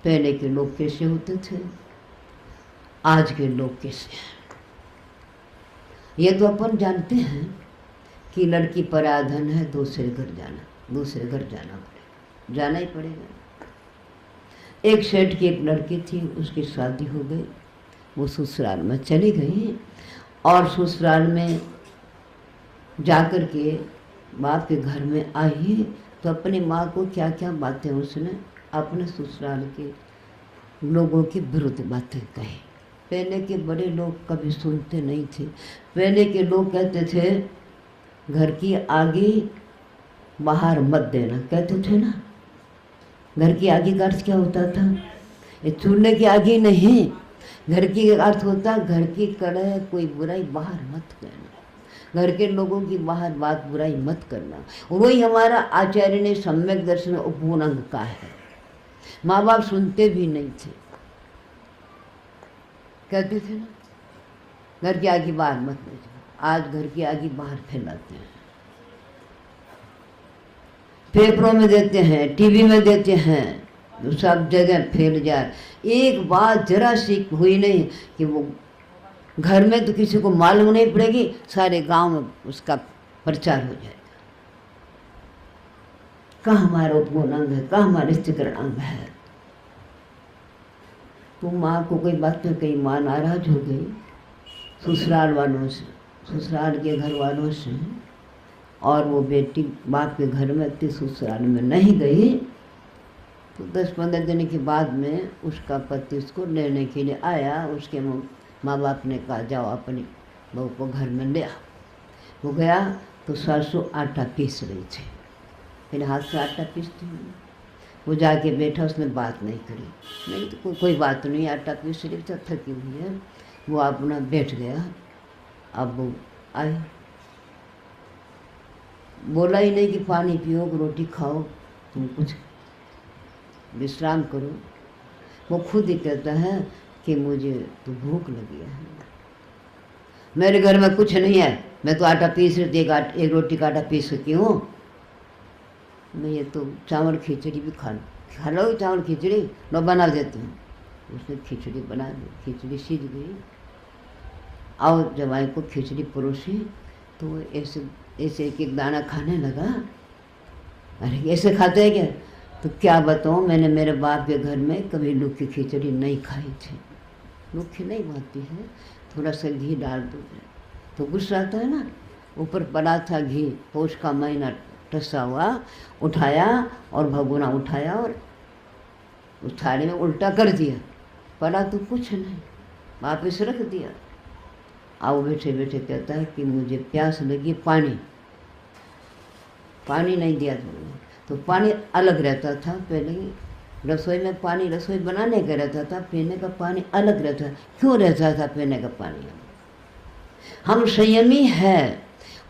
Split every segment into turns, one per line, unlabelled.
पहले के लोग कैसे होते थे, आज के लोग कैसे हैं। ये तो अपन जानते हैं कि लड़की पराधन है, दूसरे घर जाना पड़ेगा, जाना ही पड़ेगा। एक सेठ की एक लड़की थी, उसकी शादी हो गई, वो ससुराल में चली गई और ससुराल में जाकर के बाप के घर में आई तो अपनी माँ को क्या क्या बातें उसने अपने ससुराल के लोगों के विरुद्ध बातें कही। पहले के बड़े लोग कभी सुनते नहीं थे। पहले के लोग कहते थे घर की आगे बाहर मत देना, कहते थे ना। घर की आगे का अर्थ क्या होता था? ये चूल्हे की आगे नहीं, घर की अर्थ होता घर की कड़े कोई बुराई बाहर मत करना, घर के लोगों की बाहर बात बुराई मत करना। वही हमारा आचार्य ने सम्यक दर्शन उपगुण अंग का है। माँ बाप सुनते भी नहीं थे, कहते थे ना घर की आगे बाहर मत ले जाओ। आज घर की आगे बाहर फैलाते हैं, पेपरों में देते हैं, टीवी में देते हैं, तो सब जगह फैल जाए। एक बात जरा सी हुई नहीं कि वो घर में तो किसी को मालूम नहीं पड़ेगी, सारे गांव में उसका प्रचार हो जाएगा। कहाँ हमारा उपगुण अंग है, कहाँ हमारा स्थिकरण अंग है। तो माँ को कोई बात में कही, माँ नाराज हो गई ससुराल वालों से, ससुराल के घर वालों से, और वो बेटी बाप के घर में थी, ससुराल में नहीं गई। तो 10-15 दिन के बाद में उसका पति उसको लेने के लिए आया। उसके माँ बाप ने कहा जाओ अपनी बहू को घर में ले आओ। वो गया तो सासू आटा पीस रही थी, मेरे हाथ से आटा पीसती हूँ। वो जाके बैठा, उसने बात नहीं करी, नहीं तो कोई बात नहीं, आटा पीस रही थी, थकी हुई है। वो अपना बैठ गया। अब वो आई, बोला ही नहीं कि पानी पियो, रोटी खाओ, तुम कुछ विश्राम करो। वो खुद ही कहता है कि मुझे तो भूख लगी है, मेरे घर में कुछ नहीं है, मैं तो आटा पीस रही थी, एक रोटी का आटा पीस सकती हूँ मैं। ये तो चावल खिचड़ी भी खा लो, चावल खिचड़ी लो बना देती हूँ। उसने खिचड़ी बना दी, खिचड़ी सीझ गई। और जवाई को खिचड़ी परोसी तो ऐसे ऐसे एक दाना खाने लगा। अरे ऐसे खाते हैं क्या? तो क्या बताऊँ, मैंने मेरे बाप के घर में कभी लूखी खिचड़ी नहीं खाई थी। लूखी नहीं बनती है, थोड़ा सा घी डाल दो तो गुस्सा आता है ना। ऊपर पड़ा था घी, पौष का महीना टसा हुआ, उठाया और भगोना उठाया और उस थाली में उल्टा कर दिया। पड़ा तो कुछ नहीं, वापस रख दिया। आओ बैठे बैठे कहता है कि मुझे प्यास लगी, पानी नहीं दिया तो पानी अलग रहता था। पहले रसोई में पानी रसोई बनाने का रहता था, पीने का पानी अलग रहता। क्यों रहता था पीने का पानी? हम संयमी है,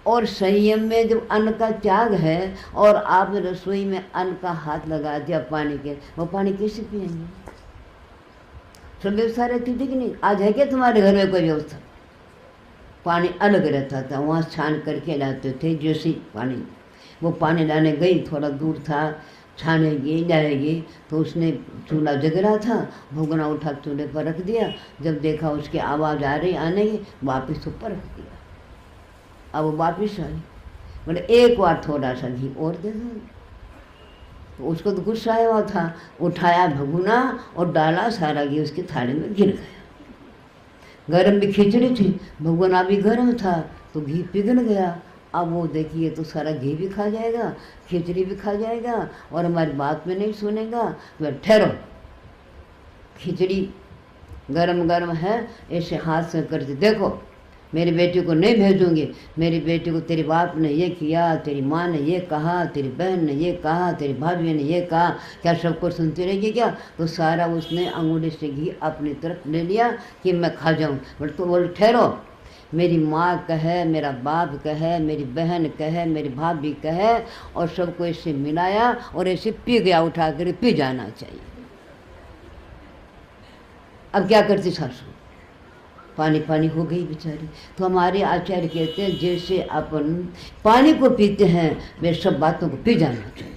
और संयम में जब अन्न का त्याग है और आपने रसोई में अन्न का हाथ लगा दिया पानी के, वो पानी कैसे पिएंगे? सब व्यवस्था रहती थी कि नहीं? आज है क्या तुम्हारे घर में कोई व्यवस्था? पानी अलग रहता था, वहाँ छान करके लाते थे। जैसे पानी वो पानी लाने गई, थोड़ा दूर था, छानेगी जाएगी, तो उसने चूल्हा जग रहा था, भगोना उठा चूल्हे पर रख दिया। जब देखा उसकी आवाज़ आ रही आने की, वापस ऊपर रख दिया। अब वो वापस आई, बोले एक बार थोड़ा सा घी और दे दो। तो उसको तो गुस्सा आया हुआ था, उठाया भगोना और डाला, सारा घी उसकी थाली में गिर गया। गरम भी खिचड़ी थी, भगोना भी गर्म था, तो घी पिघल गया। अब वो देखिए तो सारा घी भी खा जाएगा, खिचड़ी भी खा जाएगा, और हमारी बात में नहीं सुनेगा। तो ठहरो, खिचड़ी गरम गरम है, ऐसे हाथ से करके देखो, मेरी बेटी को नहीं भेजूंगी। मेरी बेटी को तेरे बाप ने ये किया, तेरी माँ ने ये कहा, तेरी बहन ने ये कहा, तेरी भाभी ने ये कहा, क्या सबको सुनती रहेगी क्या? तो सारा उसने अंगूठी से घी अपनी तरफ ले लिया कि मैं खा जाऊँ। बट तो बोल ठहरो, मेरी माँ कहे, मेरा बाप कहे, मेरी बहन कहे, मेरी भाभी कहे, और सबको ऐसे मिलाया और ऐसे पी गया, उठा कर पी जाना चाहिए। अब क्या करती सासू? पानी पानी हो गई बेचारी। तो हमारे आचार्य कहते हैं जैसे अपन पानी को पीते हैं, वे सब बातों को पी जाना चाहिए।